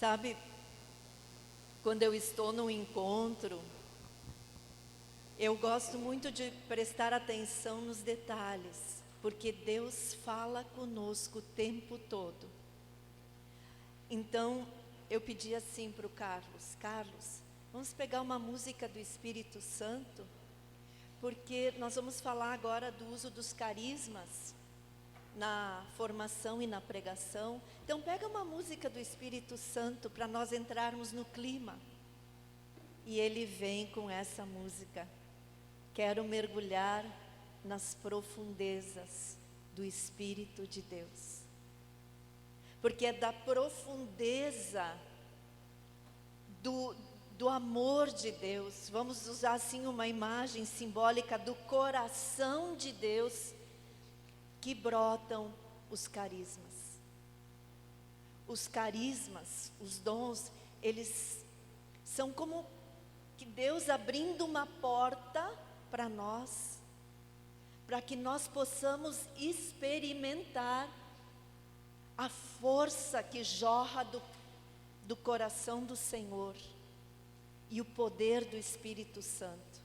Sabe, quando eu estou num encontro, eu gosto muito de prestar atenção nos detalhes, porque Deus fala conosco o tempo todo. Então, eu pedi assim para o Carlos: Carlos, vamos pegar uma música do Espírito Santo, porque nós vamos falar agora do uso dos carismas na formação e na pregação. Então pega uma música do Espírito Santo para nós entrarmos no clima. E ele vem com essa música: quero mergulhar nas profundezas do Espírito de Deus. Porque é da profundeza do amor de Deus, vamos usar assim uma imagem simbólica do coração de Deus, que brotam os carismas. Os carismas, os dons, eles são como que Deus abrindo uma porta para nós, para que nós possamos experimentar a força que jorra do coração do Senhor e o poder do Espírito Santo.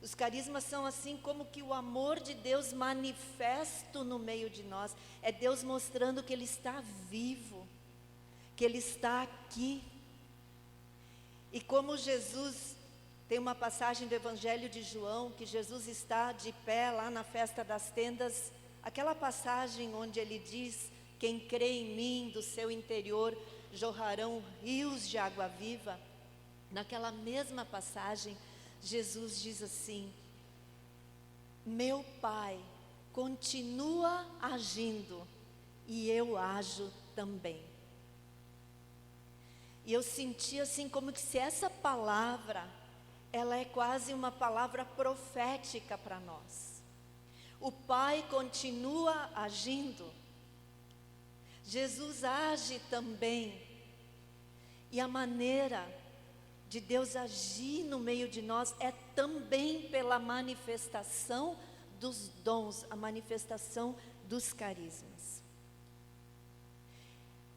Os carismas são assim como que o amor de Deus manifesto no meio de nós. É Deus mostrando que Ele está vivo, que Ele está aqui. E como Jesus, tem uma passagem do Evangelho de João, que Jesus está de pé lá na festa das tendas, aquela passagem onde Ele diz: quem crê em mim, do seu interior jorrarão rios de água viva. Naquela mesma passagem, Jesus diz assim: meu Pai continua agindo e eu ajo também. E eu senti assim como que se essa palavra, ela é quase uma palavra profética para nós. O Pai continua agindo, Jesus age também. E a maneira de Deus agir no meio de nós é também pela manifestação dos dons, a manifestação dos carismas.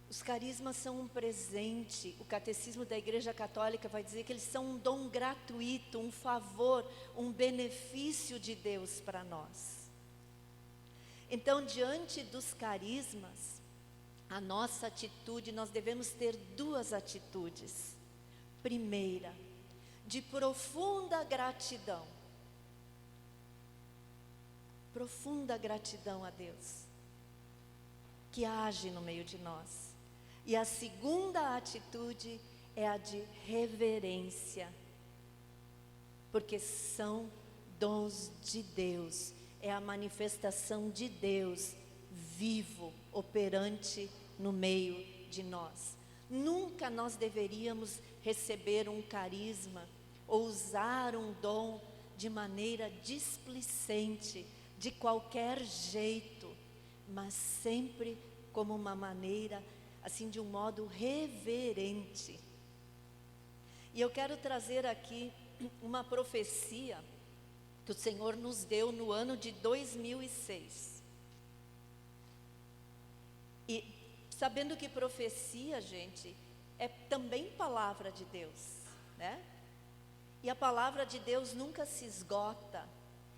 Os carismas são um presente. O Catecismo da Igreja Católica vai dizer que eles são um dom gratuito, um favor, um benefício de Deus para nós. Então, diante dos carismas, a nossa atitude, nós devemos ter duas atitudes. Primeira, de profunda gratidão. Profunda gratidão a Deus, que age no meio de nós. E a segunda atitude é a de reverência, porque são dons de Deus, é a manifestação de Deus vivo, operante no meio de nós. Nunca nós deveríamos receber um carisma ou usar um dom de maneira displicente, de qualquer jeito, mas sempre como uma maneira, assim, de um modo reverente. E eu quero trazer aqui uma profecia que o Senhor nos deu no ano de 2006. E sabendo que profecia, gente, é também palavra de Deus, né? E a palavra de Deus nunca se esgota.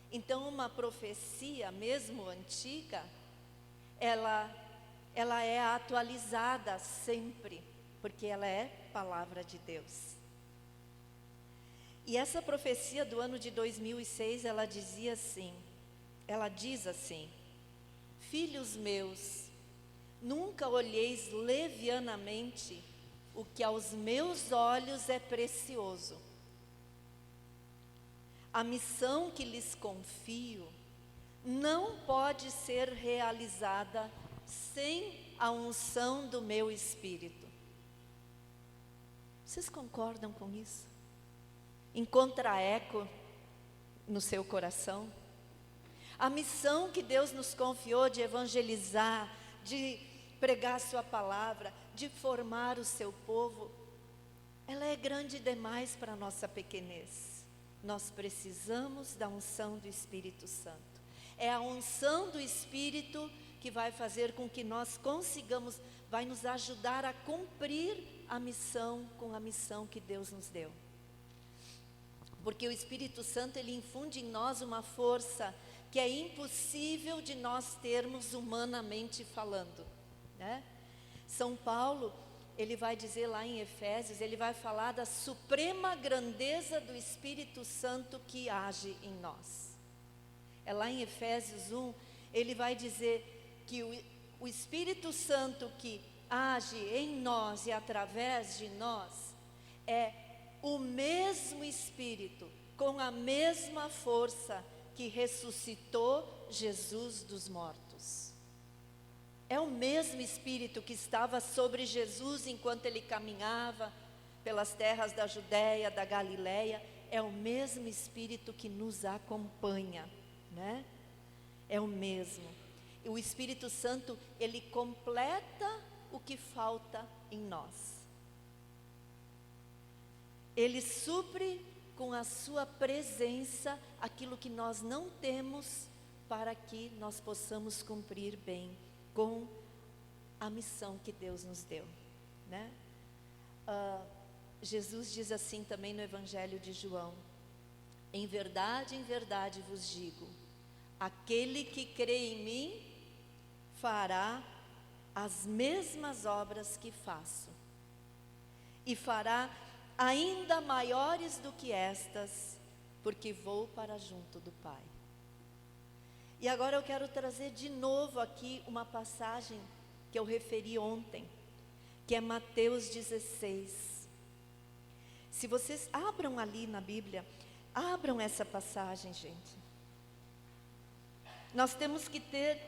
Então, uma profecia, mesmo antiga, ela é atualizada sempre, porque ela é palavra de Deus. E essa profecia do ano de 2006, ela diz assim: filhos meus, nunca olheis levianamente o que aos meus olhos é precioso. A missão que lhes confio não pode ser realizada sem a unção do meu Espírito. Vocês concordam com isso? Encontra eco no seu coração? A missão que Deus nos confiou de evangelizar, de pregar a sua palavra, de formar o seu povo, ela é grande demais para a nossa pequenez. Nós precisamos da unção do Espírito Santo. É a unção do Espírito que vai fazer com que nós consigamos, vai nos ajudar a cumprir a missão com a missão que Deus nos deu. Porque o Espírito Santo, ele infunde em nós uma força que é impossível de nós termos humanamente falando, né? São Paulo, ele vai dizer lá em Efésios, ele vai falar da suprema grandeza do Espírito Santo que age em nós. É lá em Efésios 1, ele vai dizer que o Espírito Santo que age em nós e através de nós é o mesmo Espírito, com a mesma força que ressuscitou Jesus dos mortos. É o mesmo Espírito que estava sobre Jesus enquanto ele caminhava pelas terras da Judéia, da Galileia. É o mesmo Espírito que nos acompanha, né? É o mesmo. E o Espírito Santo, ele completa o que falta em nós. Ele supre com a sua presença aquilo que nós não temos, para que nós possamos cumprir bem com a missão que Deus nos deu, né? Jesus diz assim também no Evangelho de João: em verdade vos digo, aquele que crê em mim fará as mesmas obras que faço, e fará ainda maiores do que estas, porque vou para junto do Pai. E agora eu quero trazer de novo aqui uma passagem que eu referi ontem, que é Mateus 16. Se vocês abram ali na Bíblia, abram essa passagem, gente. Nós temos que ter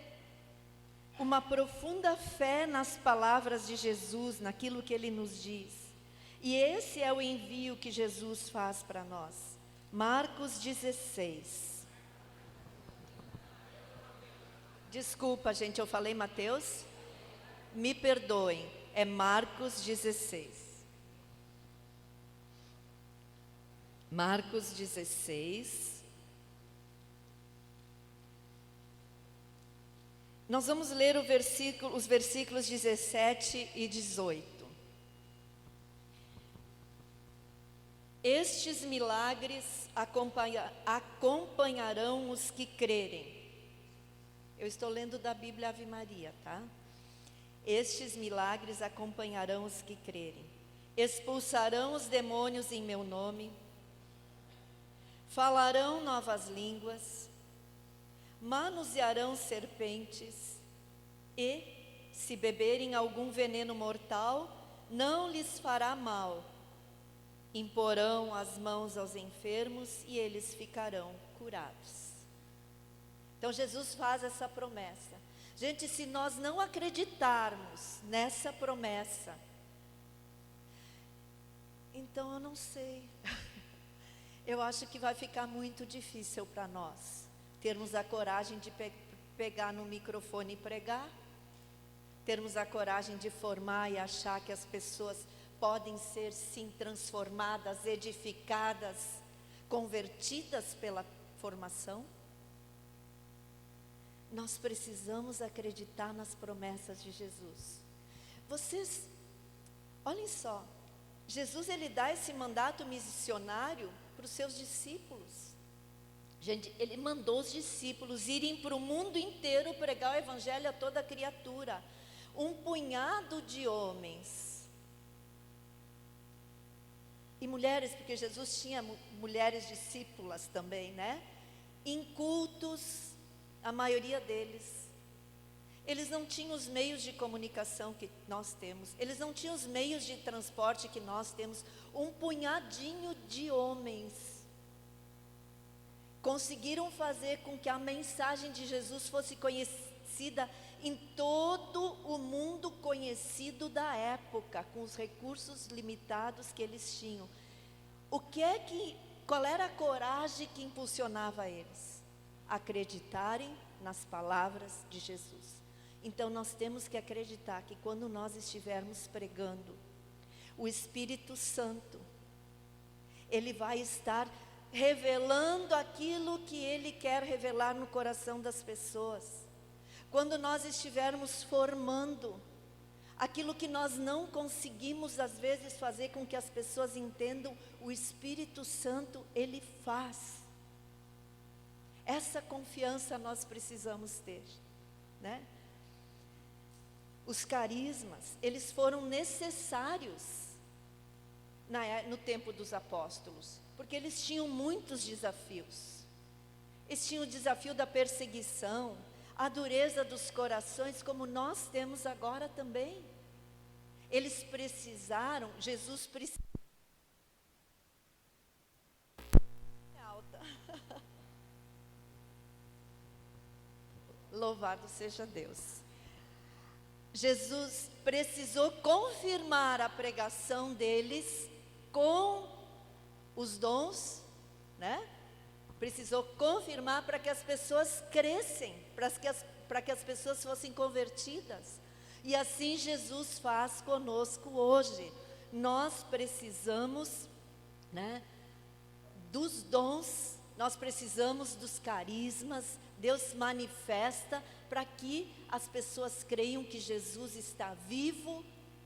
uma profunda fé nas palavras de Jesus, naquilo que Ele nos diz. E esse é o envio que Jesus faz para nós. Marcos 16. Desculpa, gente, eu falei Mateus? Me perdoem, é Marcos 16. Marcos 16. Nós vamos ler os versículos 17 e 18. Estes milagres acompanharão os que crerem. Eu estou lendo da Bíblia Ave Maria, tá? Estes milagres acompanharão os que crerem. Expulsarão os demônios em meu nome. Falarão novas línguas. Manusearão serpentes. E, se beberem algum veneno mortal, não lhes fará mal. Imporão as mãos aos enfermos e eles ficarão curados. Então Jesus faz essa promessa. Gente, se nós não acreditarmos nessa promessa, então eu não sei. Eu acho que vai ficar muito difícil para nós termos a coragem de pegar no microfone e pregar, termos a coragem de formar e achar que as pessoas podem ser sim transformadas, edificadas, convertidas pela formação. Nós precisamos acreditar nas promessas de Jesus. Vocês, olhem só, Jesus ele dá esse mandato missionário para os seus discípulos. Gente, ele mandou os discípulos irem para o mundo inteiro pregar o evangelho a toda criatura. Um punhado de homens e mulheres, porque Jesus tinha mulheres discípulas também, né? Incultos, a maioria deles. Eles não tinham os meios de comunicação que nós temos. Eles não tinham os meios de transporte que nós temos. Um punhadinho de homens conseguiram fazer com que a mensagem de Jesus fosse conhecida em todo o mundo conhecido da época, com os recursos limitados que eles tinham. Qual era a coragem que impulsionava eles? Acreditarem nas palavras de Jesus. Então nós temos que acreditar que quando nós estivermos pregando, o Espírito Santo, ele vai estar revelando aquilo que ele quer revelar no coração das pessoas. Quando nós estivermos formando, Aquilo que nós não conseguimos, às vezes, fazer com que as pessoas entendam, o Espírito Santo, Ele faz. Essa confiança nós precisamos ter, né? Os carismas, eles foram necessários no tempo dos apóstolos, porque eles tinham muitos desafios. Eles tinham o desafio da perseguição, a dureza dos corações, como nós temos agora também. Eles precisaram, Jesus precisou. Alta. Louvado seja Deus. Jesus precisou confirmar a pregação deles com os dons, né? Precisou confirmar para que as pessoas crescem, para que as pessoas fossem convertidas. E assim Jesus faz conosco hoje. Nós precisamos, né, dos dons, nós precisamos dos carismas. Deus manifesta para que as pessoas creiam que Jesus está vivo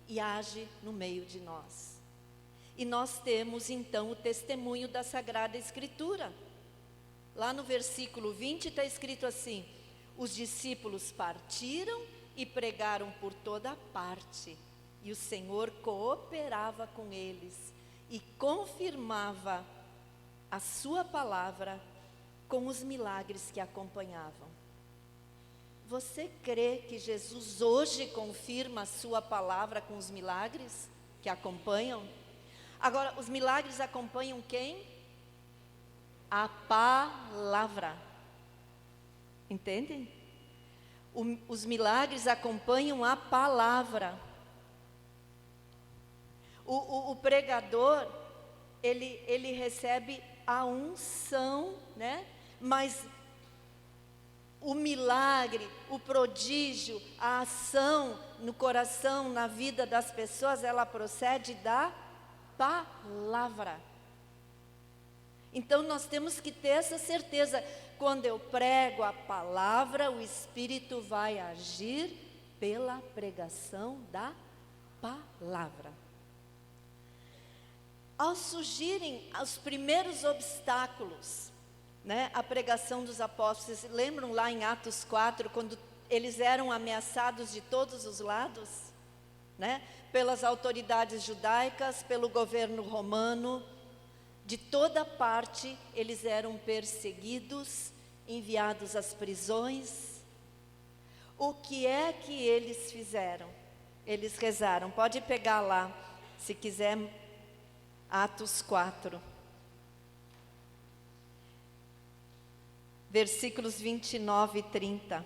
e age no meio de nós. E nós temos então o testemunho da Sagrada Escritura. Lá no versículo 20 está escrito assim: os discípulos partiram e pregaram por toda parte, e o Senhor cooperava com eles e confirmava a sua palavra com os milagres que acompanhavam. Você crê que Jesus hoje confirma a sua palavra com os milagres que acompanham? Agora, os milagres acompanham quem? A palavra. Entendem? Os milagres acompanham a palavra. O pregador, ele recebe a unção, né? Mas o milagre, o prodígio, a ação no coração, na vida das pessoas, ela procede da palavra. Então nós temos que ter essa certeza. Quando eu prego a palavra, o Espírito vai agir pela pregação da palavra. Ao surgirem os primeiros obstáculos, né, a pregação dos apóstolos, vocês lembram lá em Atos 4, quando eles eram ameaçados de todos os lados, né, pelas autoridades judaicas, pelo governo romano, de toda parte eles eram perseguidos, enviados às prisões. O que é que eles fizeram? Eles rezaram. Pode pegar lá, se quiser, Atos 4. Versículos 29 e 30.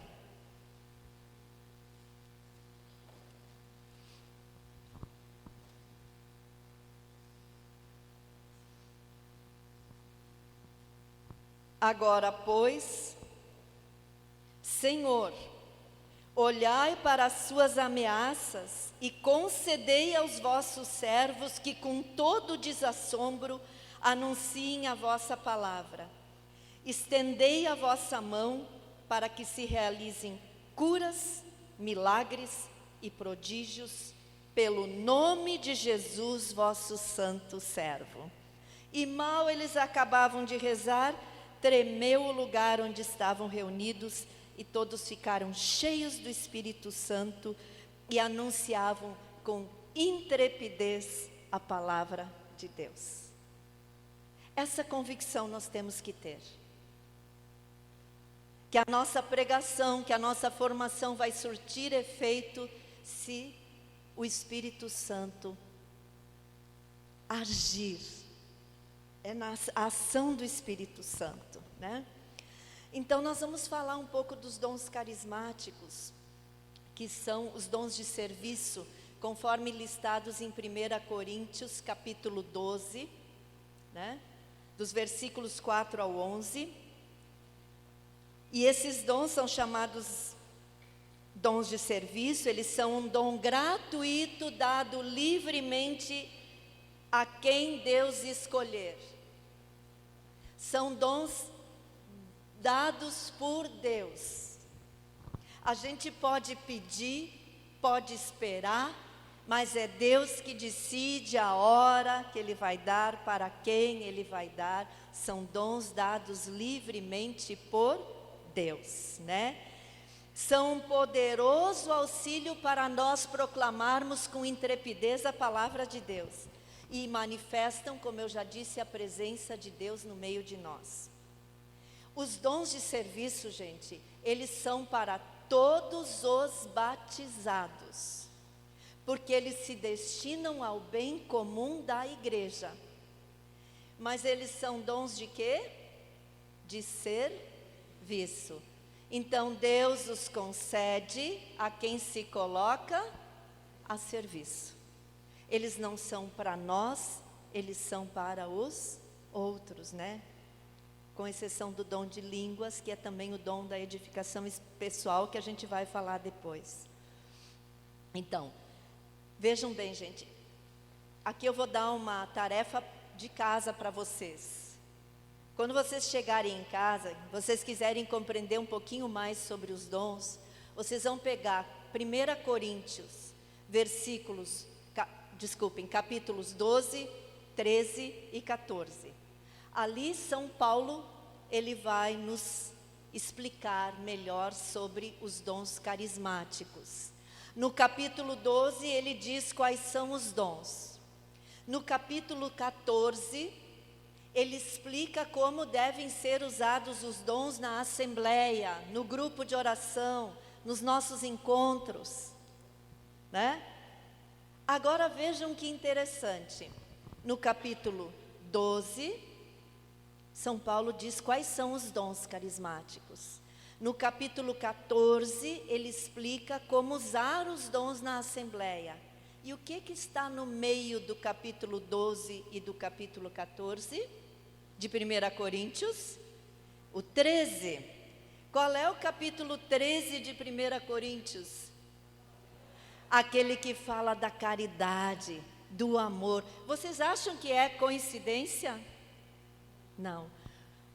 Agora, pois, Senhor, olhai para as suas ameaças e concedei aos vossos servos que com todo desassombro anunciem a vossa palavra. Estendei a vossa mão para que se realizem curas, milagres e prodígios pelo nome de Jesus, vosso santo servo. E mal eles acabavam de rezar, tremeu o lugar onde estavam reunidos e todos ficaram cheios do Espírito Santo e anunciavam com intrepidez a palavra de Deus. Essa convicção nós temos que ter. Que a nossa pregação, que a nossa formação vai surtir efeito se o Espírito Santo agir. É na ação do Espírito Santo, né? Então nós vamos falar um pouco dos dons carismáticos, que são os dons de serviço, conforme listados em 1 Coríntios, capítulo 12, né? Dos versículos 4 ao 11. E esses dons são chamados dons de serviço, eles são um dom gratuito dado livremente a quem Deus escolher. São dons dados por Deus. A gente pode pedir, pode esperar, mas é Deus que decide a hora que Ele vai dar, para quem Ele vai dar. São dons dados livremente por Deus, né? São um poderoso auxílio para nós proclamarmos com intrepidez a palavra de Deus. E manifestam, como eu já disse, a presença de Deus no meio de nós. Os dons de serviço, gente, eles são para todos os batizados, porque eles se destinam ao bem comum da igreja. Mas eles são dons de quê? De serviço. Então Deus os concede a quem se coloca a serviço. Eles não são para nós, eles são para os outros, né? Com exceção do dom de línguas, que é também o dom da edificação pessoal, que a gente vai falar depois. Então, vejam bem, gente, aqui eu vou dar uma tarefa de casa para vocês. Quando vocês chegarem em casa, vocês quiserem compreender um pouquinho mais sobre os dons, vocês vão pegar 1 Coríntios, capítulos 12, 13 e 14. Ali São Paulo, ele vai nos explicar melhor sobre os dons carismáticos. No capítulo 12, ele diz quais são os dons. No capítulo 14, ele explica como devem ser usados os dons na assembleia, no grupo de oração, nos nossos encontros, né? Agora vejam que interessante. No capítulo 12, São Paulo diz quais são os dons carismáticos. No capítulo 14, ele explica como usar os dons na assembleia. E o que está no meio do capítulo 12 e do capítulo 14 de 1 Coríntios? O 13. Qual é o capítulo 13 de 1 Coríntios? Aquele que fala da caridade, do amor. Vocês acham que é coincidência? Não.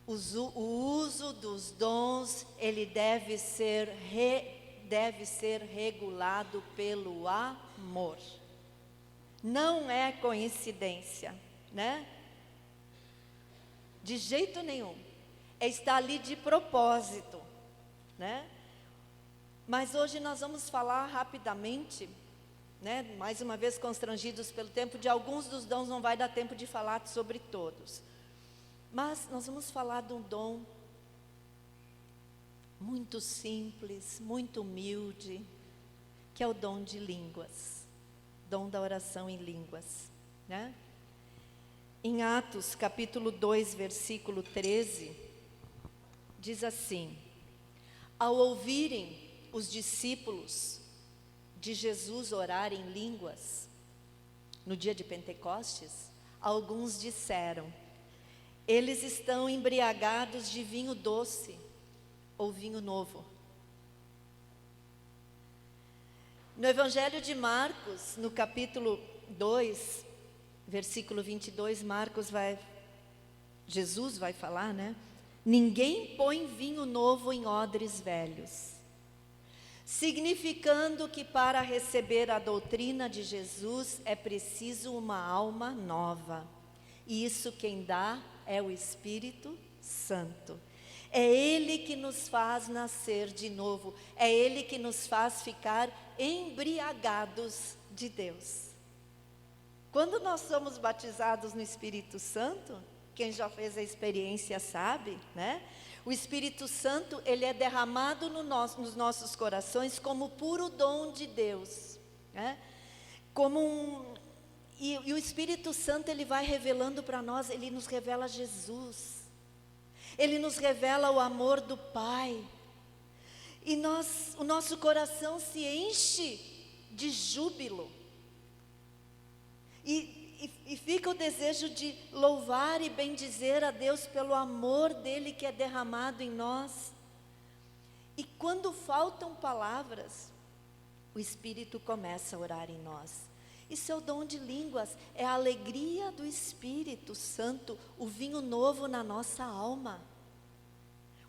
O uso dos dons, ele deve ser regulado pelo amor. Não é coincidência, né? De jeito nenhum. Está ali de propósito, né? Mas hoje nós vamos falar rapidamente, né? Mais uma vez constrangidos pelo tempo, de alguns dos dons não vai dar tempo de falar sobre todos. Mas nós vamos falar de um dom muito simples, muito humilde, que é o dom de línguas, dom da oração em línguas, né? Em Atos, capítulo 2, versículo 13, diz assim: ao ouvirem os discípulos de Jesus orar em línguas, no dia de Pentecostes, alguns disseram: eles estão embriagados de vinho doce ou vinho novo. No Evangelho de Marcos, no capítulo 2, versículo 22, Jesus vai falar, né? Ninguém põe vinho novo em odres velhos, significando que para receber a doutrina de Jesus é preciso uma alma nova. E isso quem dá é o Espírito Santo. É Ele que nos faz nascer de novo. É Ele que nos faz ficar embriagados de Deus. Quando nós somos batizados no Espírito Santo, quem já fez a experiência sabe, né? O Espírito Santo, ele é derramado nos nossos corações como puro dom de Deus, né? E o Espírito Santo, ele vai revelando para nós, ele nos revela Jesus. Ele nos revela o amor do Pai. E o nosso coração se enche de júbilo. E fica o desejo de louvar e bendizer a Deus pelo amor dele que é derramado em nós. E quando faltam palavras, o Espírito começa a orar em nós. Isso é o dom de línguas, é a alegria do Espírito Santo, o vinho novo na nossa alma.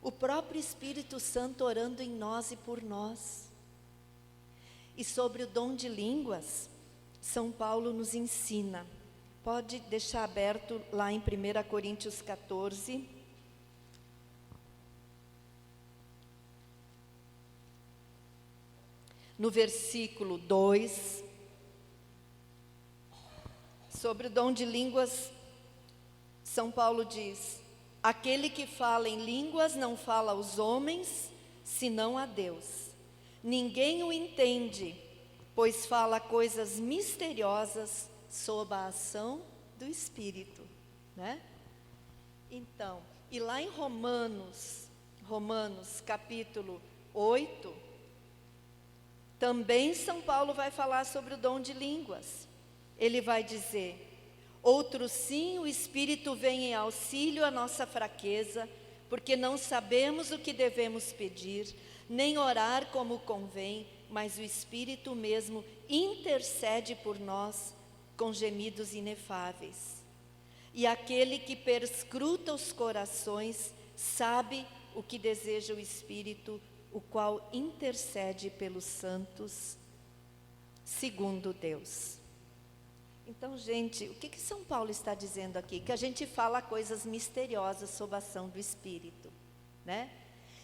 O próprio Espírito Santo orando em nós e por nós. E sobre o dom de línguas, São Paulo nos ensina. Pode deixar aberto lá em 1 Coríntios 14. No versículo 2, sobre o dom de línguas, São Paulo diz: aquele que fala em línguas não fala aos homens, senão a Deus. Ninguém o entende, pois fala coisas misteriosas sob a ação do Espírito, né? Então, e lá em Romanos capítulo 8, também São Paulo vai falar sobre o dom de línguas. Ele vai dizer: outro sim, o Espírito vem em auxílio à nossa fraqueza, porque não sabemos o que devemos pedir, nem orar como convém, mas o Espírito mesmo intercede por nós com gemidos inefáveis. E aquele que perscruta os corações sabe o que deseja o Espírito, o qual intercede pelos santos, segundo Deus. Então, gente, o que São Paulo está dizendo aqui? Que a gente fala coisas misteriosas sob a ação do Espírito, né?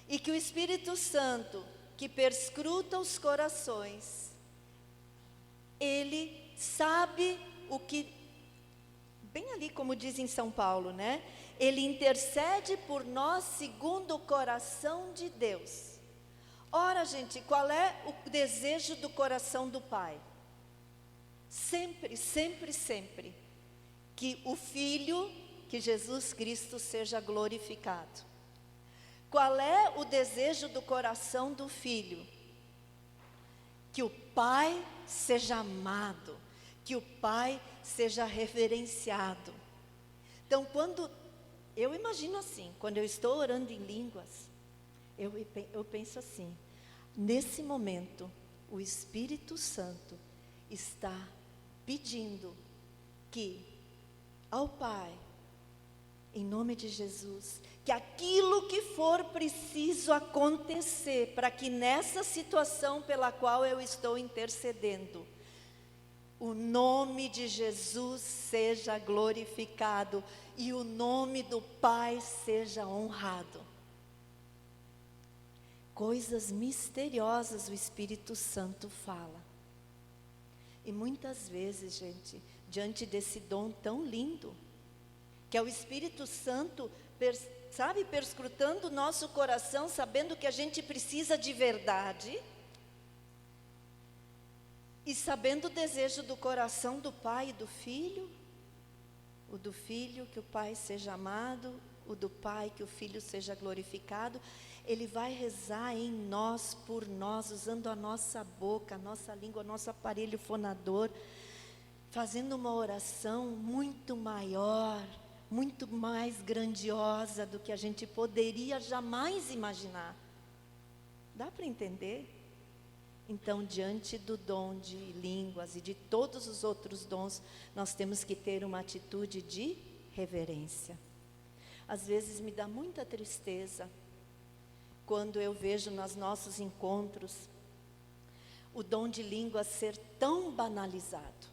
E que o Espírito Santo, que perscruta os corações, ele sabe o que, bem ali como diz em São Paulo, né? Ele intercede por nós segundo o coração de Deus. Ora, gente, qual é o desejo do coração do Pai? Sempre, sempre, sempre, que o Filho, que Jesus Cristo seja glorificado. Qual é o desejo do coração do Filho? Que o Pai seja amado, que o Pai seja reverenciado. Então, eu imagino assim, quando eu estou orando em línguas, eu penso assim: nesse momento, o Espírito Santo está pedindo que ao Pai, em nome de Jesus, que aquilo que for preciso acontecer para que nessa situação pela qual eu estou intercedendo, o nome de Jesus seja glorificado e o nome do Pai seja honrado. Coisas misteriosas o Espírito Santo fala. E muitas vezes, gente, diante desse dom tão lindo, que é o Espírito Santo, perscrutando o nosso coração, sabendo que a gente precisa de verdade, e sabendo o desejo do coração do Pai e do Filho, o do Filho que o Pai seja amado, o do Pai que o Filho seja glorificado, Ele vai rezar em nós, por nós, usando a nossa boca, a nossa língua, o nosso aparelho fonador, fazendo uma oração muito maior, muito mais grandiosa do que a gente poderia jamais imaginar. Dá para entender? Então, diante do dom de línguas e de todos os outros dons, nós temos que ter uma atitude de reverência. Às vezes me dá muita tristeza quando eu vejo nos nossos encontros o dom de línguas ser tão banalizado,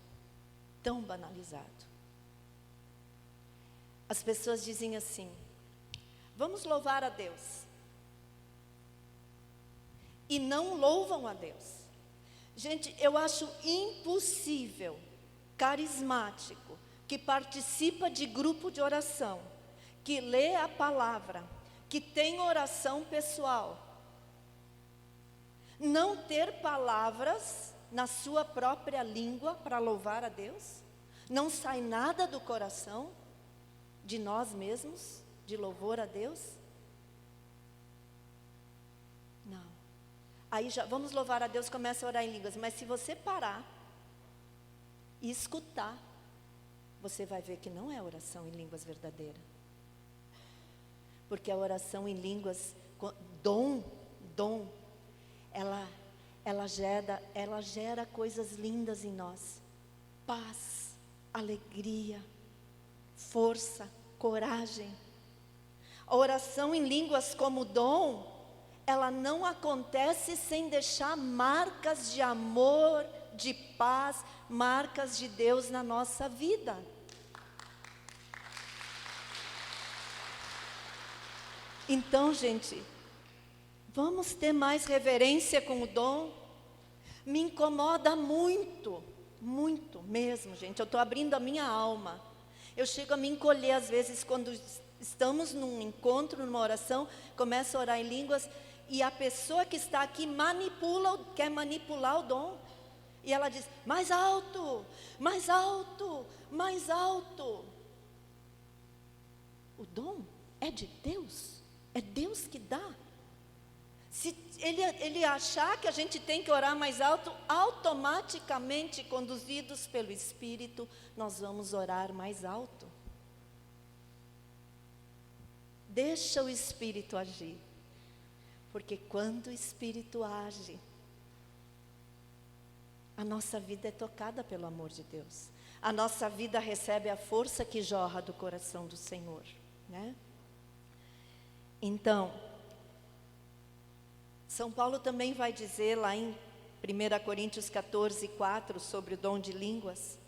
tão banalizado. As pessoas dizem assim: vamos louvar a Deus. E não louvam a Deus. Gente, eu acho impossível, carismático, que participa de grupo de oração, que lê a palavra, que tem oração pessoal, não ter palavras na sua própria língua para louvar a Deus? Não sai nada do coração de nós mesmos, de louvor a Deus? Não. Aí já vamos louvar a Deus, começa a orar em línguas, mas se você parar e escutar, você vai ver que não é oração em línguas verdadeira. Porque a oração em línguas, dom, ela gera coisas lindas em nós. Paz, alegria, força, coragem. A oração em línguas como dom, ela não acontece sem deixar marcas de amor, de paz, marcas de Deus na nossa vida. Então, gente, vamos ter mais reverência com o dom. Me incomoda muito, muito mesmo, gente. Eu estou abrindo a minha alma. Eu chego a me encolher às vezes quando estamos num encontro, numa oração, começo a orar em línguas e a pessoa que está aqui quer manipular o dom. E ela diz, mais alto, mais alto, mais alto. O dom é de Deus, é Deus que dá. Se ele achar que a gente tem que orar mais alto, automaticamente, conduzidos pelo Espírito, nós vamos orar mais alto. Deixa o Espírito agir, porque quando o Espírito age, a nossa vida é tocada pelo amor de Deus. A nossa vida recebe a força que jorra do coração do Senhor, né? Então, São Paulo também vai dizer lá em 1 Coríntios 14, 4, sobre o dom de línguas.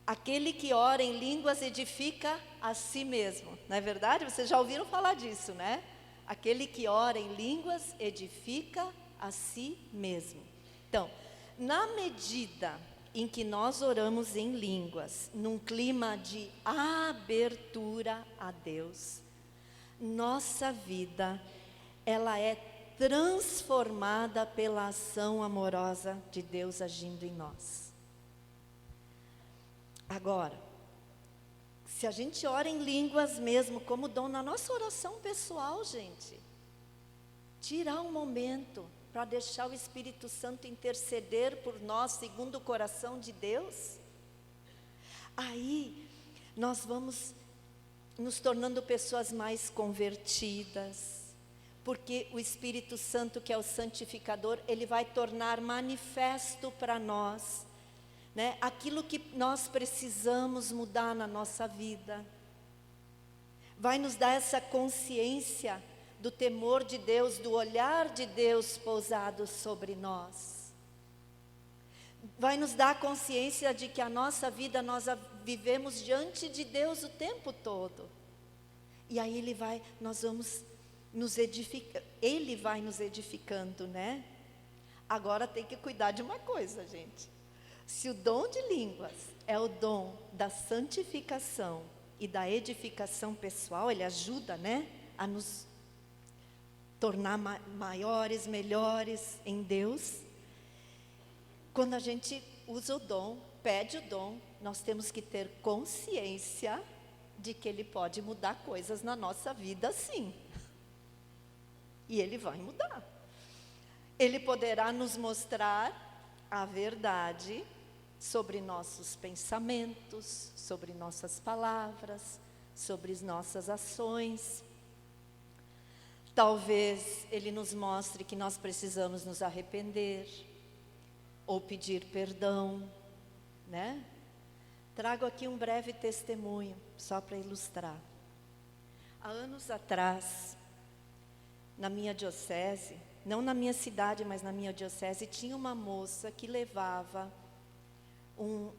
Aquele que ora em línguas edifica a si mesmo. Não é verdade? Vocês já ouviram falar disso, né? Aquele que ora em línguas edifica a si mesmo. Então, na medida em que nós oramos em línguas, num clima de abertura a Deus, nossa vida, ela é transformada pela ação amorosa de Deus agindo em nós. Agora, se a gente ora em línguas mesmo, como dom na nossa oração pessoal, gente, tirar um momento para deixar o Espírito Santo interceder por nós, segundo o coração de Deus, aí nós vamos nos tornando pessoas mais convertidas, porque o Espírito Santo, que é o santificador, ele vai tornar manifesto para nós, né, aquilo que nós precisamos mudar na nossa vida. Vai nos dar essa consciência do temor de Deus, do olhar de Deus pousado sobre nós. Vai nos dar a consciência de que a nossa vida nós a vivemos diante de Deus o tempo todo. E aí nós vamos nos edificar, Ele vai nos edificando, né? Agora tem que cuidar de uma coisa, gente. Se o dom de línguas é o dom da santificação e da edificação pessoal, ele ajuda, né, a nos tornar maiores, melhores em Deus. Quando a gente usa o dom, pede o dom, nós temos que ter consciência de que ele pode mudar coisas na nossa vida, sim. E ele vai mudar. Ele poderá nos mostrar a verdade sobre nossos pensamentos, sobre nossas palavras, sobre nossas ações. Talvez ele nos mostre que nós precisamos nos arrepender ou pedir perdão, né? Trago aqui um breve testemunho, só para ilustrar. Há anos atrás, na minha diocese, não na minha cidade, mas na minha diocese, tinha uma moça que levava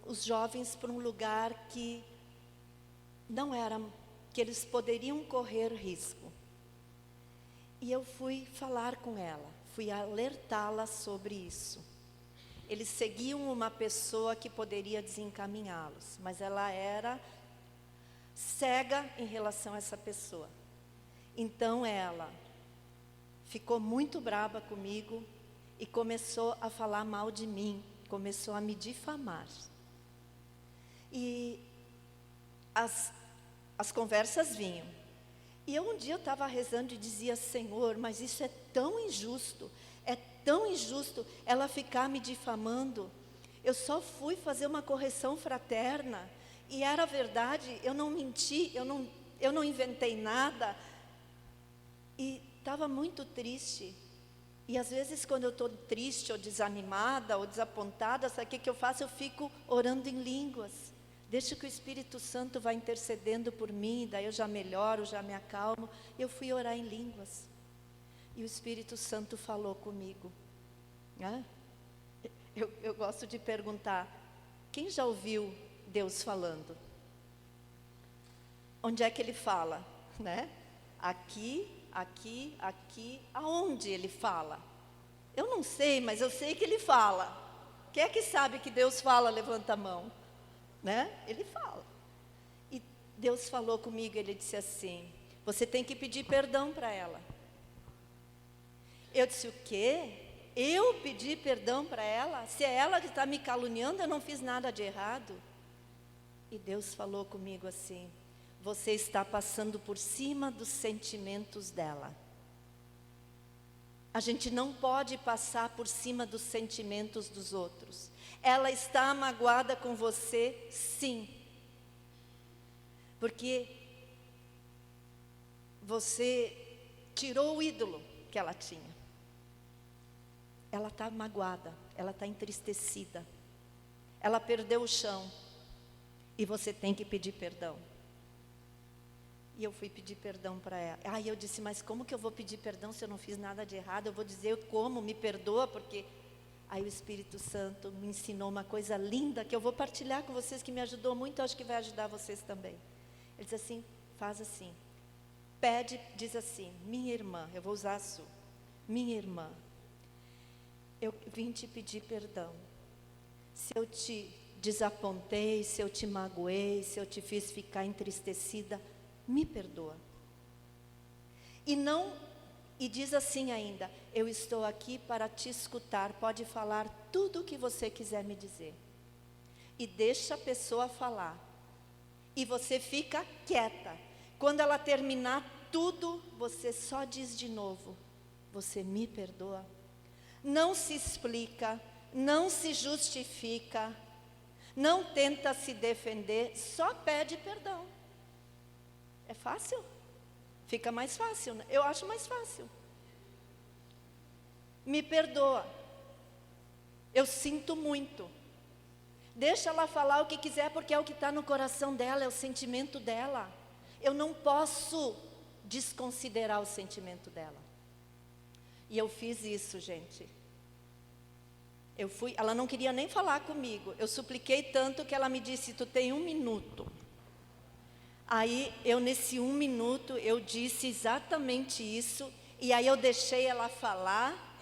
os jovens para um lugar que não era, que eles poderiam correr risco. E eu fui falar com ela, fui alertá-la sobre isso. Eles seguiam uma pessoa que poderia desencaminhá-los, mas ela era cega em relação a essa pessoa. Então ela ficou muito brava comigo e começou a falar mal de mim, começou a me difamar. E as conversas vinham. E um dia eu estava rezando e dizia, Senhor, mas isso é tão injusto ela ficar me difamando. Eu só fui fazer uma correção fraterna, e era verdade, eu não menti, eu não inventei nada. E estava muito triste. E às vezes quando eu estou triste, ou desanimada, ou desapontada, sabe o que eu faço? Eu fico orando em línguas. Deixa que o Espírito Santo vá intercedendo por mim, daí eu já melhoro, já me acalmo. Eu fui orar em línguas. E o Espírito Santo falou comigo, né? Eu gosto de perguntar, quem já ouviu Deus falando? Onde é que Ele fala, né? Aqui, aqui, aqui, aonde Ele fala? Eu não sei, mas eu sei que Ele fala. Quem é que sabe que Deus fala? Levanta a mão, né? Ele fala. E Deus falou comigo, Ele disse assim, você tem que pedir perdão para ela. Eu disse, o quê? Eu pedi perdão para ela? Se é ela que está me caluniando, eu não fiz nada de errado. E Deus falou comigo assim, você está passando por cima dos sentimentos dela. A gente não pode passar por cima dos sentimentos dos outros. Ela está magoada com você, sim. Porque você tirou o ídolo que ela tinha. Ela está magoada, ela está entristecida. Ela perdeu o chão. E você tem que pedir perdão. E eu fui pedir perdão para ela. Aí eu disse, mas como que eu vou pedir perdão se eu não fiz nada de errado? Eu vou dizer como, me perdoa, porque... Aí o Espírito Santo me ensinou uma coisa linda, que eu vou partilhar com vocês, que me ajudou muito, acho que vai ajudar vocês também. Ele diz assim, faz assim. Pede, diz assim, minha irmã, eu vou usar a sua. Minha irmã, eu vim te pedir perdão. Se eu te desapontei, se eu te magoei, se eu te fiz ficar entristecida, me perdoa. E diz assim ainda, eu estou aqui para te escutar, pode falar tudo o que você quiser me dizer. E deixa a pessoa falar. E você fica quieta. Quando ela terminar tudo, você só diz de novo, você me perdoa? Não se explica, não se justifica, não tenta se defender, só pede perdão. É fácil? Fica mais fácil, né? Eu acho mais fácil. Me perdoa. Eu sinto muito. Deixa ela falar o que quiser, porque é o que está no coração dela, é o sentimento dela. Eu não posso desconsiderar o sentimento dela. E eu fiz isso, gente. Ela não queria nem falar comigo. Eu supliquei tanto que ela me disse, tu tem 1 minuto. Aí, nesse 1 minuto, eu disse exatamente isso. E aí eu deixei ela falar.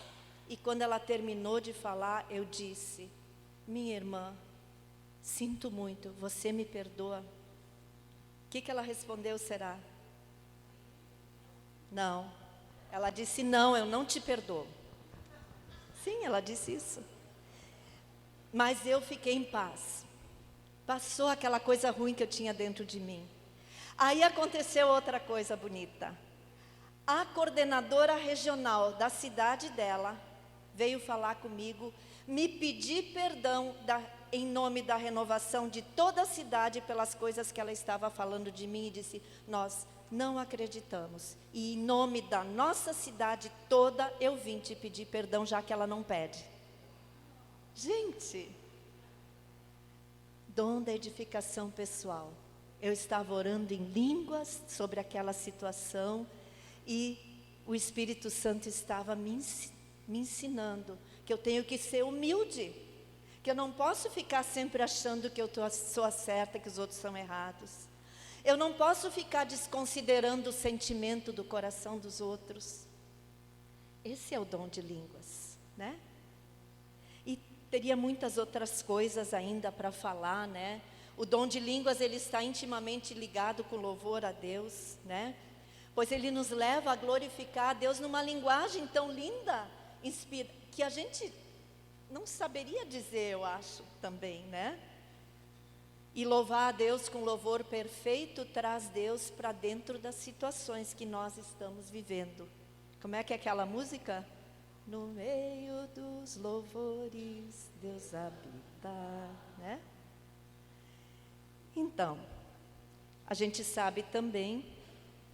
E quando ela terminou de falar, eu disse, minha irmã, sinto muito, você me perdoa? O que ela respondeu, será? Não. Ela disse, não, eu não te perdoo. Sim, ela disse isso. Mas eu fiquei em paz. Passou aquela coisa ruim que eu tinha dentro de mim. Aí aconteceu outra coisa bonita. A coordenadora regional da cidade dela veio falar comigo, me pedir perdão em nome da renovação de toda a cidade pelas coisas que ela estava falando de mim e disse, nós não acreditamos. E em nome da nossa cidade toda, eu vim te pedir perdão, já que ela não pede. Gente, dom da edificação pessoal. Eu estava orando em línguas sobre aquela situação e o Espírito Santo estava me ensinando que eu tenho que ser humilde, que eu não posso ficar sempre achando que eu sou a certa, que os outros são errados. Eu não posso ficar desconsiderando o sentimento do coração dos outros. Esse é o dom de línguas, né? E teria muitas outras coisas ainda para falar, né? O dom de línguas, ele está intimamente ligado com louvor a Deus, né? Pois ele nos leva a glorificar a Deus numa linguagem tão linda, que a gente não saberia dizer, eu acho, também, né? E louvar a Deus com louvor perfeito traz Deus para dentro das situações que nós estamos vivendo. Como é que é aquela música? No meio dos louvores, Deus habita, né? Então, a gente sabe também,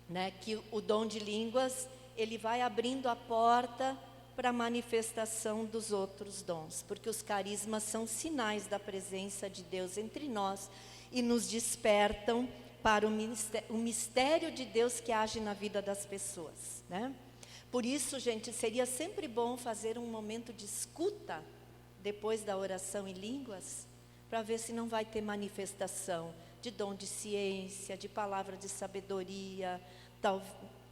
né, que o dom de línguas, ele vai abrindo a porta para a manifestação dos outros dons, porque os carismas são sinais da presença de Deus entre nós e nos despertam para o mistério de Deus que age na vida das pessoas, né? Por isso, gente, seria sempre bom fazer um momento de escuta depois da oração em línguas, para ver se não vai ter manifestação de dom de ciência, de palavra de sabedoria, tal,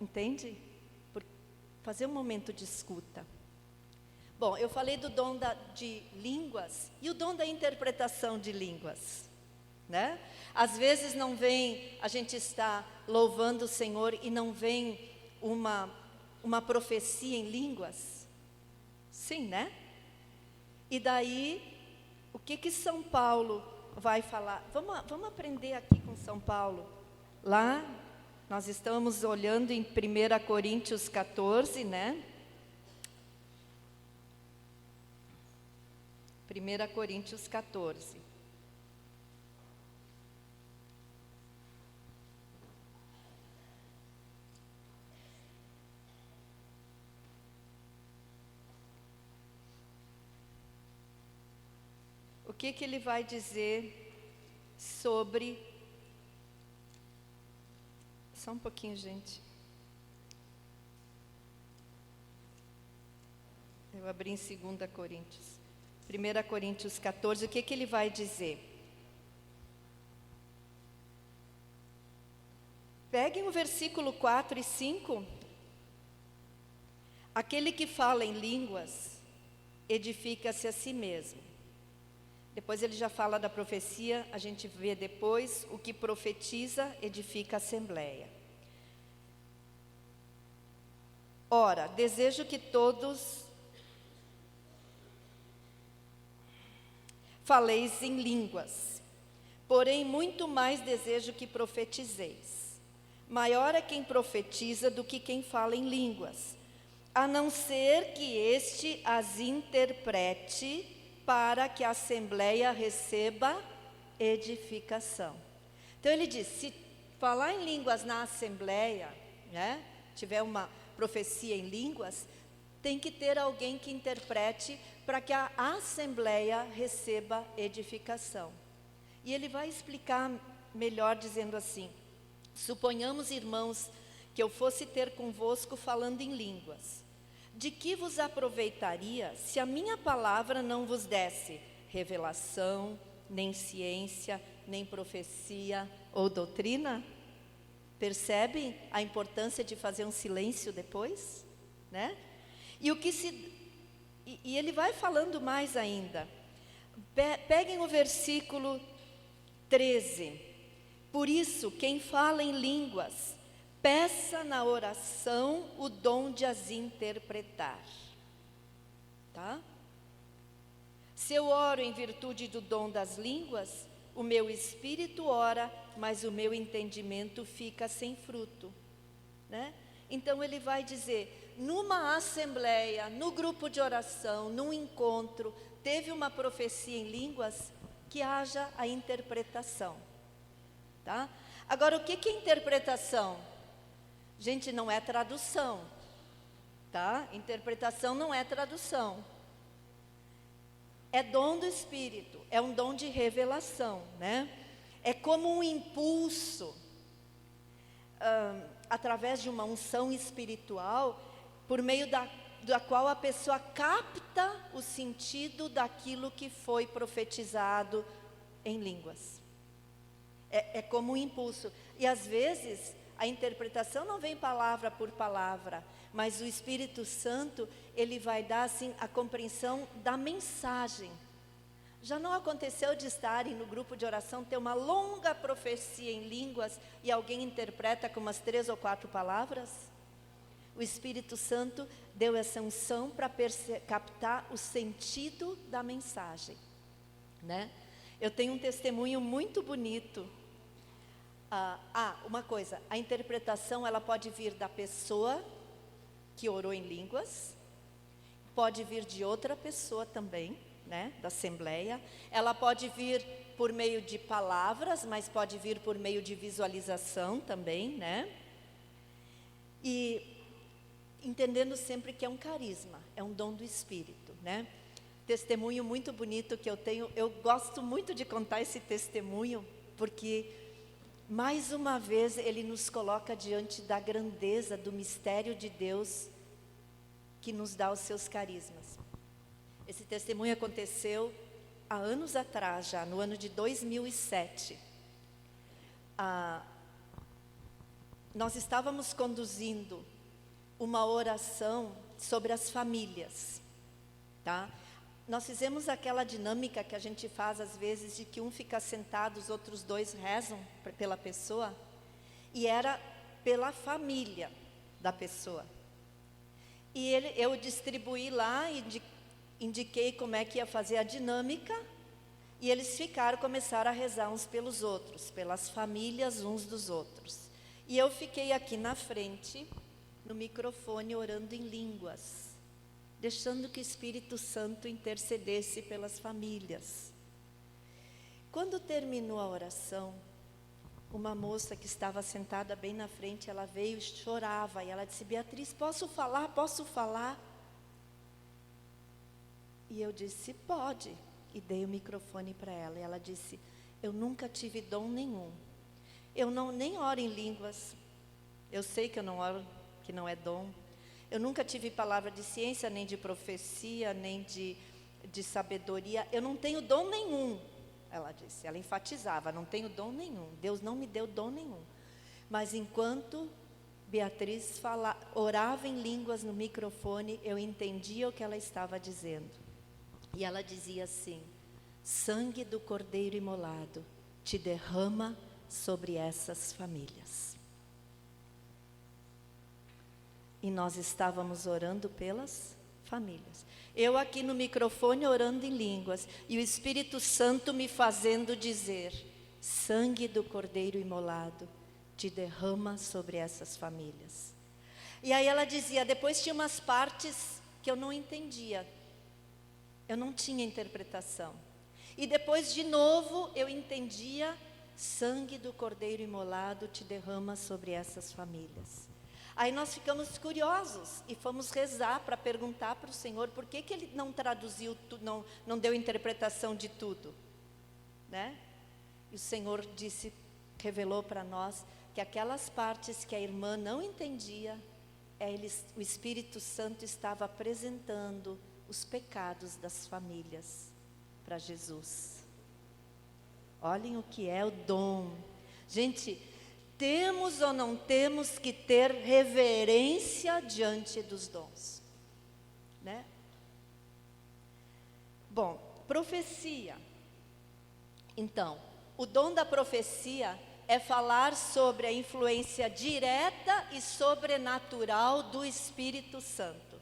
entende? Fazer um momento de escuta. Bom, eu falei do dom de línguas e o dom da interpretação de línguas, né? Às vezes não vem, a gente está louvando o Senhor e não vem uma profecia em línguas. Sim, né? E daí, o que São Paulo vai falar? Vamos aprender aqui com São Paulo. Lá, nós estamos olhando em 1 Coríntios 14, né? 1 Coríntios 14. O que ele vai dizer sobre... Só um pouquinho, gente. Eu abri em 2 Coríntios. 1 Coríntios 14, o que ele vai dizer? Peguem o versículo 4 e 5. Aquele que fala em línguas, edifica-se a si mesmo. Depois ele já fala da profecia, a gente vê depois, o que profetiza, edifica a assembleia. Ora, desejo que todos faleis em línguas, porém muito mais desejo que profetizeis. Maior é quem profetiza do que quem fala em línguas, a não ser que este as interprete para que a assembleia receba edificação. Então ele diz, se falar em línguas na assembleia, né, tiver uma profecia em línguas, tem que ter alguém que interprete para que a assembleia receba edificação. E ele vai explicar melhor dizendo assim: suponhamos, irmãos, que eu fosse ter convosco falando em línguas. De que vos aproveitaria se a minha palavra não vos desse revelação, nem ciência, nem profecia ou doutrina? Percebem a importância de fazer um silêncio depois, né? E ele vai falando mais ainda. Peguem o versículo 13. Por isso, quem fala em línguas, peça na oração o dom de as interpretar. Tá? Se eu oro em virtude do dom das línguas, o meu espírito ora, mas o meu entendimento fica sem fruto, né? Então ele vai dizer, numa assembleia, no grupo de oração, num encontro, teve uma profecia em línguas, que haja a interpretação, tá? Agora, o que é interpretação? Gente, não é tradução, tá? Interpretação não é tradução. É dom do Espírito, é um dom de revelação, né? É como um impulso, através de uma unção espiritual, por meio da qual a pessoa capta o sentido daquilo que foi profetizado em línguas. É como um impulso. E às vezes, a interpretação não vem palavra por palavra, mas o Espírito Santo, ele vai dar assim a compreensão da mensagem. Já não aconteceu de estarem no grupo de oração, ter uma longa profecia em línguas e alguém interpreta com umas 3 ou 4 palavras? O Espírito Santo deu essa unção para captar o sentido da mensagem, né? Eu tenho um testemunho muito bonito. Uma coisa, a interpretação ela pode vir da pessoa que orou em línguas, pode vir de outra pessoa também, né, da assembleia. Ela pode vir por meio de palavras, mas pode vir por meio de visualização também, né? E entendendo sempre que é um carisma, é um dom do Espírito, né? Testemunho muito bonito que eu tenho, eu gosto muito de contar esse testemunho, porque mais uma vez ele nos coloca diante da grandeza do mistério de Deus que nos dá os seus carismas. Esse testemunho aconteceu há anos atrás, já no ano de 2007. Nós estávamos conduzindo uma oração sobre as famílias, tá? Nós fizemos aquela dinâmica que a gente faz às vezes, de que um fica sentado, os outros dois rezam pela pessoa, e era pela família da pessoa. E eu distribuí lá e indiquei como é que ia fazer a dinâmica, e eles começaram a rezar uns pelos outros, pelas famílias uns dos outros. E eu fiquei aqui na frente, no microfone, orando em línguas, deixando que o Espírito Santo intercedesse pelas famílias. Quando terminou a oração, uma moça que estava sentada bem na frente, ela veio e chorava, e ela disse: Beatriz, posso falar? Posso falar? E eu disse: pode. E dei o microfone para ela, e ela disse: eu nunca tive dom nenhum. Eu nem oro em línguas. Eu sei que eu não oro, que não é dom. Eu nunca tive palavra de ciência, nem de profecia, nem de sabedoria. Eu não tenho dom nenhum, ela disse. Ela enfatizava: não tenho dom nenhum. Deus não me deu dom nenhum. Mas enquanto Beatriz orava em línguas no microfone, eu entendia o que ela estava dizendo. E ela dizia assim: sangue do Cordeiro imolado te derrama sobre essas famílias. E nós estávamos orando pelas famílias. Eu aqui no microfone orando em línguas, e o Espírito Santo me fazendo dizer: sangue do Cordeiro imolado te derrama sobre essas famílias. E aí ela dizia, depois tinha umas partes que eu não entendia. Eu não tinha interpretação. E depois de novo eu entendia: sangue do Cordeiro imolado te derrama sobre essas famílias. Aí nós ficamos curiosos e fomos rezar para perguntar para o Senhor por que Ele não traduziu, não deu interpretação de tudo, né? E o Senhor revelou para nós que aquelas partes que a irmã não entendia, o Espírito Santo estava apresentando os pecados das famílias para Jesus. Olhem o que é o dom. Gente, temos ou não temos que ter reverência diante dos dons, né? Bom, profecia. Então, o dom da profecia é falar sobre a influência direta e sobrenatural do Espírito Santo.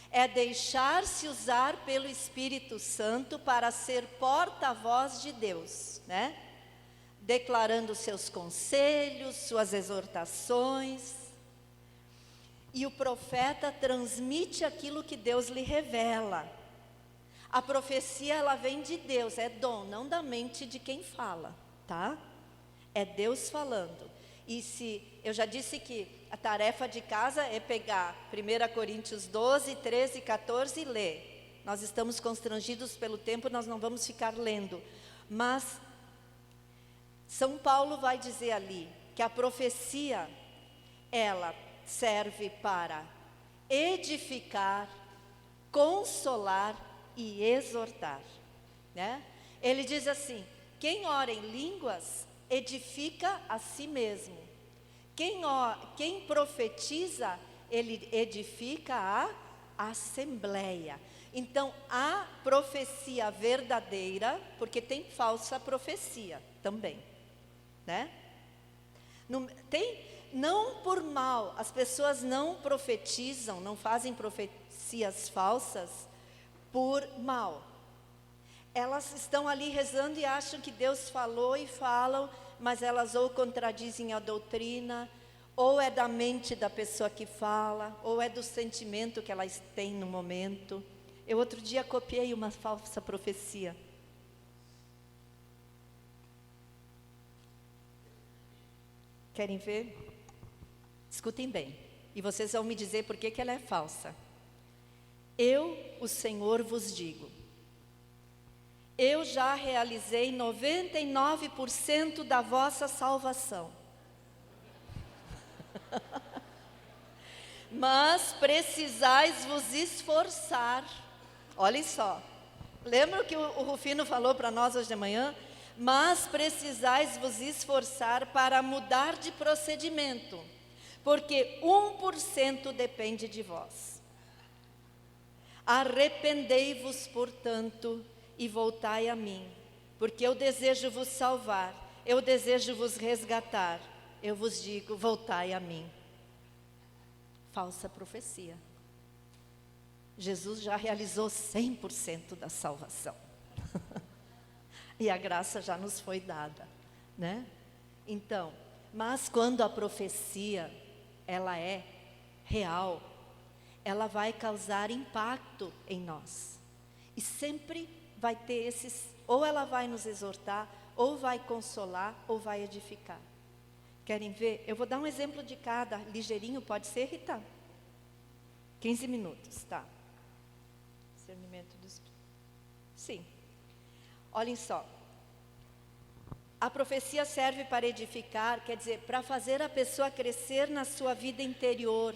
É deixar-se usar pelo Espírito Santo para ser porta-voz de Deus, né? Declarando seus conselhos, suas exortações. E o profeta transmite aquilo que Deus lhe revela. A profecia, ela vem de Deus, é dom, não da mente de quem fala, tá? É Deus falando. E eu já disse que a tarefa de casa é pegar 1 Coríntios 12, 13 e 14 e ler. Nós estamos constrangidos pelo tempo, nós não vamos ficar lendo. Mas São Paulo vai dizer ali que a profecia, ela serve para edificar, consolar e exortar, né? Ele diz assim: quem ora em línguas edifica a si mesmo. Quem profetiza, ele edifica a assembleia. Então, a profecia verdadeira, porque tem falsa profecia também, né? Não por mal, as pessoas não profetizam, não fazem profecias falsas por mal. Elas estão ali rezando e acham que Deus falou e falam, mas elas ou contradizem a doutrina, ou é da mente da pessoa que fala, ou é do sentimento que elas têm no momento. Eu outro dia copiei uma falsa profecia. Querem ver? Escutem bem. E vocês vão me dizer por que ela é falsa. Eu, o Senhor, vos digo: eu já realizei 99% da vossa salvação. Mas precisais vos esforçar. Olhem só. Lembra o que o Rufino falou para nós hoje de manhã? Mas precisais vos esforçar para mudar de procedimento, porque 1% depende de vós. Arrependei-vos, portanto, e voltai a mim, porque eu desejo vos salvar, eu desejo vos resgatar. Eu vos digo, voltai a mim. Falsa profecia. Jesus já realizou 100% da salvação. E a graça já nos foi dada, né? Então, mas quando a profecia, ela é real, ela vai causar impacto em nós. E sempre vai ter esses, ou ela vai nos exortar, ou vai consolar, ou vai edificar. Querem ver? Eu vou dar um exemplo de cada, ligeirinho, pode ser, Rita? 15 minutos, tá? Discernimento do Espírito. Sim. Olhem só. A profecia serve para edificar, quer dizer, para fazer a pessoa crescer na sua vida interior,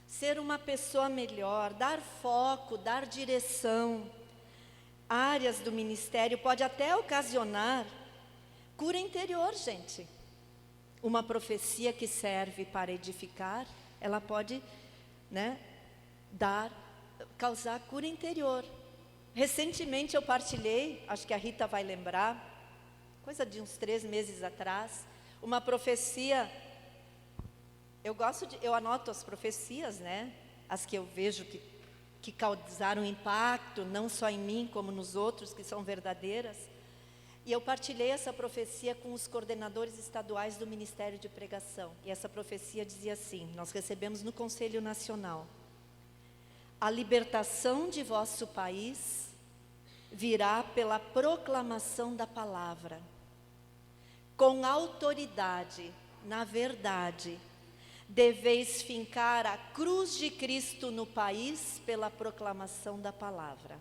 ser uma pessoa melhor, dar foco, dar direção. Áreas do ministério, pode até ocasionar cura interior, gente. Uma profecia que serve para edificar, ela pode, né, causar cura interior. Recentemente eu partilhei, acho que a Rita vai lembrar, coisa de uns 3 meses atrás, uma profecia. Eu anoto as profecias, né? As que eu vejo que causaram impacto, não só em mim, como nos outros, que são verdadeiras. E eu partilhei essa profecia com os coordenadores estaduais do Ministério de Pregação. E essa profecia dizia assim, nós recebemos no Conselho Nacional: a libertação de vosso país virá pela proclamação da palavra, com autoridade, na verdade, deveis fincar a cruz de Cristo no país pela proclamação da palavra.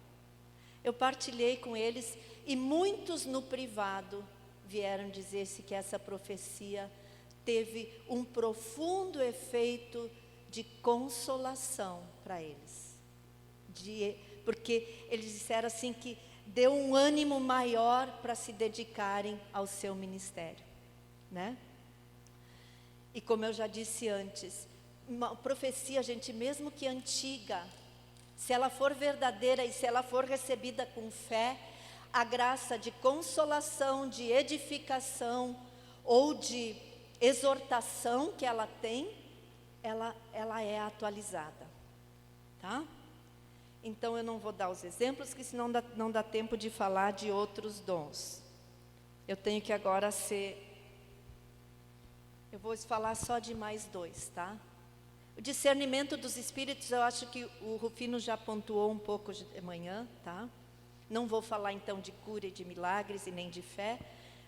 Eu partilhei com eles e muitos no privado vieram dizer-se que essa profecia teve um profundo efeito de consolação para eles. Porque eles disseram assim que deu um ânimo maior para se dedicarem ao seu ministério, né? E como eu já disse antes, uma profecia, gente, mesmo que antiga, se ela for verdadeira e se ela for recebida com fé, a graça de consolação, de edificação ou de exortação que ela tem, ela é atualizada, tá? Então eu não vou dar os exemplos, que senão não dá tempo de falar de outros dons. Eu tenho que agora eu vou falar só de mais 2, tá? O discernimento dos espíritos, eu acho que o Rufino já pontuou um pouco de manhã, tá? Não vou falar então de cura e de milagres e nem de fé,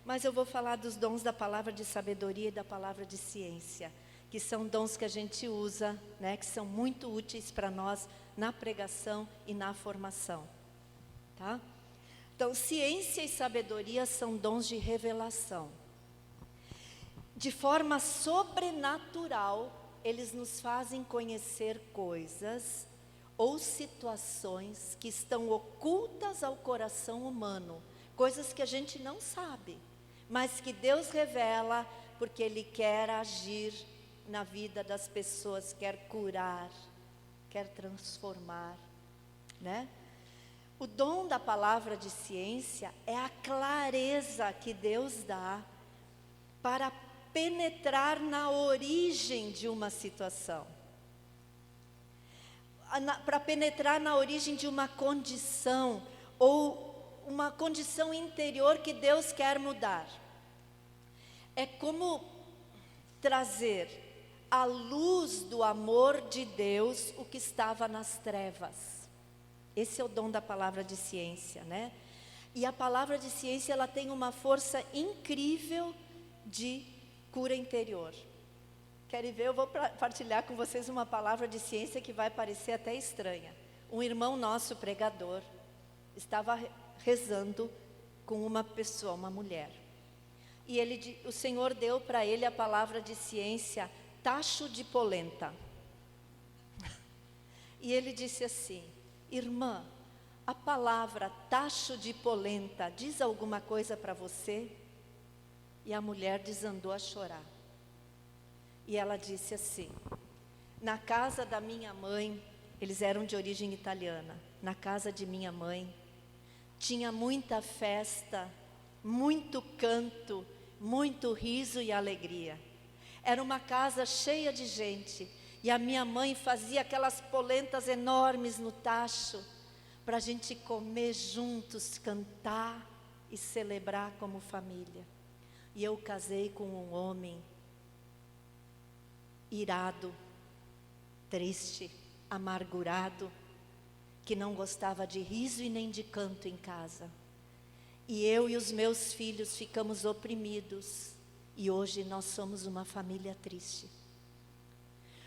mas eu vou falar dos dons da palavra de sabedoria e da palavra de ciência, que são dons que a gente usa, né? Que são muito úteis para nós na pregação e na formação, tá? Então, ciência e sabedoria são dons de revelação. De forma sobrenatural, eles nos fazem conhecer coisas ou situações que estão ocultas ao coração humano, coisas que a gente não sabe, mas que Deus revela porque Ele quer agir na vida das pessoas, quer curar, quer transformar, né? O dom da palavra de ciência é a clareza que Deus dá para penetrar na origem de uma situação, para penetrar na origem de uma condição ou uma condição interior que Deus quer mudar. É como trazer à luz do amor de Deus o que estava nas trevas. Esse é o dom da palavra de ciência, né? E a palavra de ciência, ela tem uma força incrível de cura interior. Querem ver? Eu vou partilhar com vocês uma palavra de ciência que vai parecer até estranha. Um irmão nosso, pregador, estava rezando com uma pessoa, uma mulher. E o Senhor deu para ele a palavra de ciência, tacho de polenta. E ele disse assim: irmã, a palavra tacho de polenta diz alguma coisa para você? E a mulher desandou a chorar. E ela disse assim: na casa da minha mãe, eles eram de origem italiana, na casa de minha mãe, tinha muita festa, muito canto, muito riso e alegria. Era uma casa cheia de gente, e a minha mãe fazia aquelas polentas enormes no tacho, para a gente comer juntos, cantar e celebrar como família. E eu casei com um homem irado, triste, amargurado, que não gostava de riso e nem de canto em casa. E eu e os meus filhos ficamos oprimidos, e hoje nós somos uma família triste.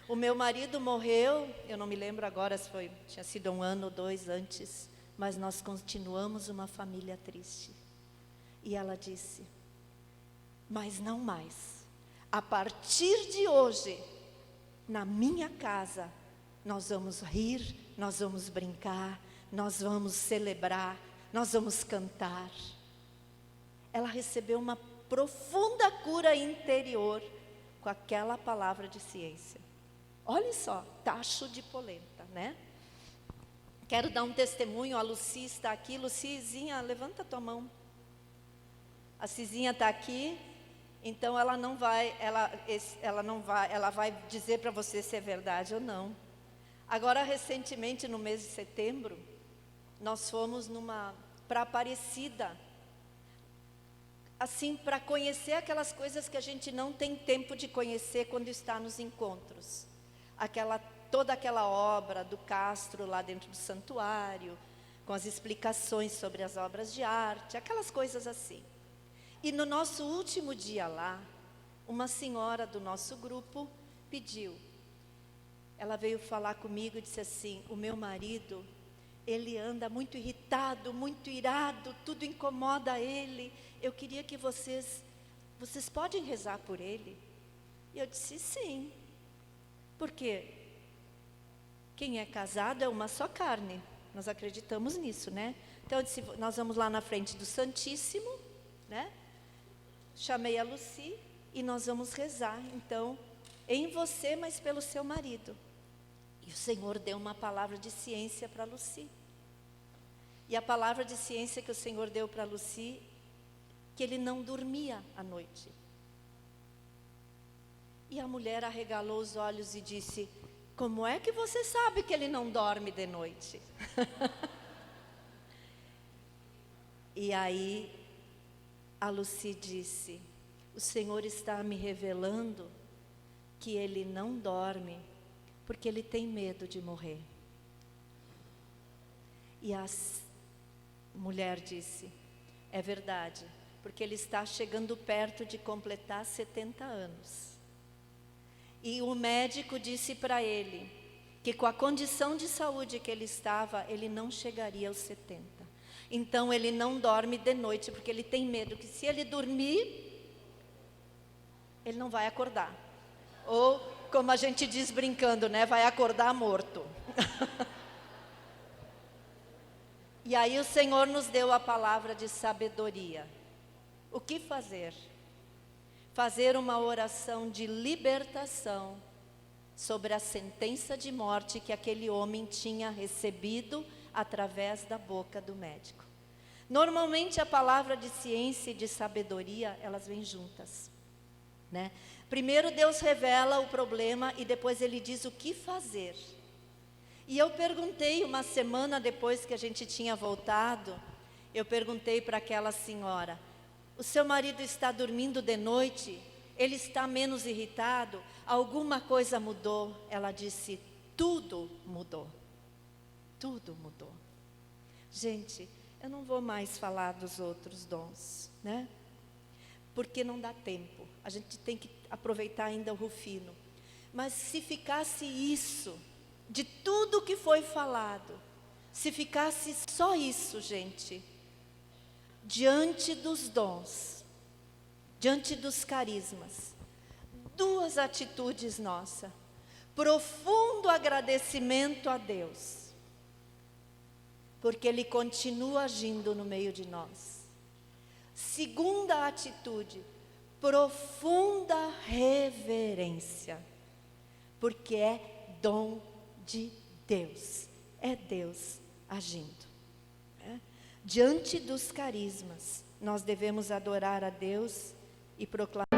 O meu marido morreu, eu não me lembro agora se tinha sido 1 ano ou 2 antes, mas nós continuamos uma família triste. E ela disse: mas não mais. A partir de hoje, na minha casa, nós vamos rir, nós vamos brincar, nós vamos celebrar, nós vamos cantar. Ela recebeu uma profunda cura interior com aquela palavra de ciência. Olha só, tacho de polenta, né? Quero dar um testemunho, a Luci está aqui. Lucizinha, levanta a tua mão. A Cizinha está aqui, então ela vai dizer para você se é verdade ou não. Agora, recentemente, no mês de setembro, nós fomos para Aparecida, assim, para conhecer aquelas coisas que a gente não tem tempo de conhecer quando está nos encontros. Toda aquela obra do Castro lá dentro do santuário, com as explicações sobre as obras de arte, aquelas coisas assim. E no nosso último dia lá, uma senhora do nosso grupo pediu. Ela veio falar comigo e disse assim: o meu marido, ele anda muito irritado, muito irado, tudo incomoda ele. Eu queria que vocês podem rezar por ele? E eu disse sim. Porque quem é casado é uma só carne. Nós acreditamos nisso, né? Então eu disse: nós vamos lá na frente do Santíssimo, né? Chamei a Luci e nós vamos rezar, então, em você, mas pelo seu marido. E o Senhor deu uma palavra de ciência para Luci. E a palavra de ciência que o Senhor deu para Luci, que ele não dormia à noite. E a mulher arregalou os olhos e disse: como é que você sabe que ele não dorme de noite? E aí a Luci disse: o Senhor está me revelando que ele não dorme porque ele tem medo de morrer. E a mulher disse: é verdade, porque ele está chegando perto de completar 70 anos. E o médico disse para ele que com a condição de saúde que ele estava, ele não chegaria aos 70. Então ele não dorme de noite, porque ele tem medo que se ele dormir, ele não vai acordar. Ou, como a gente diz brincando, né, vai acordar morto. E aí o Senhor nos deu a palavra de sabedoria. O que fazer? Fazer uma oração de libertação sobre a sentença de morte que aquele homem tinha recebido através da boca do médico. Normalmente a palavra de ciência e de sabedoria, elas vêm juntas, né? Primeiro Deus revela o problema e depois Ele diz o que fazer. E eu perguntei, uma semana depois que a gente tinha voltado, eu perguntei para aquela senhora: o seu marido está dormindo de noite? Ele está menos irritado? Alguma coisa mudou? Ela disse: tudo mudou. Tudo mudou. Gente, eu não vou mais falar dos outros dons, né? Porque não dá tempo. A gente tem que aproveitar ainda o Rufino. Mas se ficasse isso, de tudo que foi falado, se ficasse só isso, gente, diante dos dons, diante dos carismas, 2 atitudes nossas. profundo agradecimento a Deus, porque Ele continua agindo no meio de nós. Segunda atitude, profunda reverência, porque é dom de Deus, é Deus agindo. Diante dos carismas, nós devemos adorar a Deus e proclamar